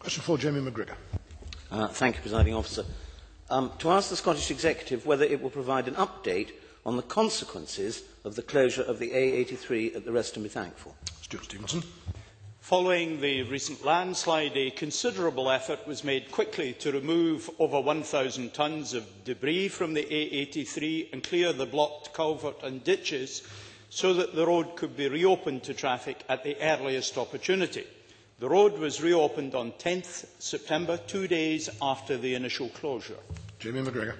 Question for Jamie McGregor. Thank you, Presiding Officer. To ask the Scottish Executive whether it will provide an update on the consequences of the closure of the A83 at the rest, and be thankful. Stuart Stevenson. Following the recent landslide, a considerable effort was made quickly to remove over 1,000 tonnes of debris from the A83 and clear the blocked culvert and ditches so that the road could be reopened to traffic at the earliest opportunity. The road was reopened on 10th September, 2 days after the initial closure. Jamie McGregor.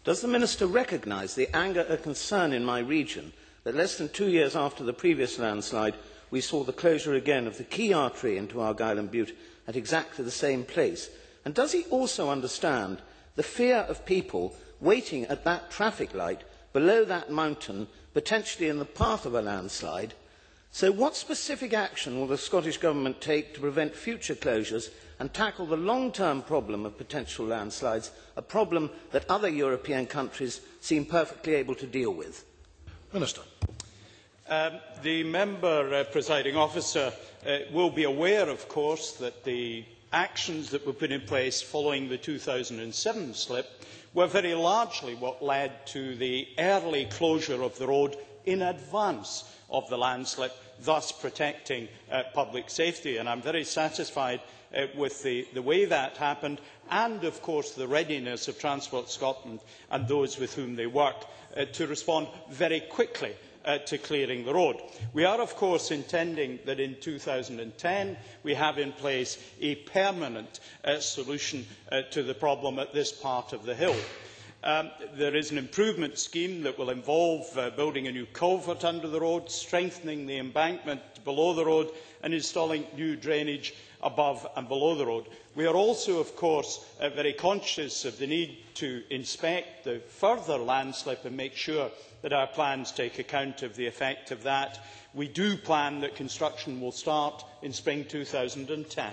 Does the Minister recognise the anger and concern in my region that less than 2 years after the previous landslide we saw the closure again of the key artery into Argyll and Bute at exactly the same place? And does he also understand the fear of people waiting at that traffic light below that mountain, potentially in the path of a landslide? So what specific action will the Scottish Government take to prevent future closures and tackle the long-term problem of potential landslides, a problem that other European countries seem perfectly able to deal with? Minister. The member, Presiding Officer, will be aware, of course, that the actions that were put in place following the 2007 slip were very largely what led to the early closure of the road in advance of the landslip, thus protecting public safety. And I am very satisfied with the way that happened and, of course, the readiness of Transport Scotland and those with whom they work to respond very quickly to clearing the road. We are, of course, intending that in 2010 we have in place a permanent solution to the problem at this part of the hill. There is an improvement scheme that will involve building a new culvert under the road, strengthening the embankment below the road and installing new drainage above and below the road. We are also, of course, very conscious of the need to inspect the further landslip and make sure that our plans take account of the effect of that. We do plan that construction will start in spring 2010.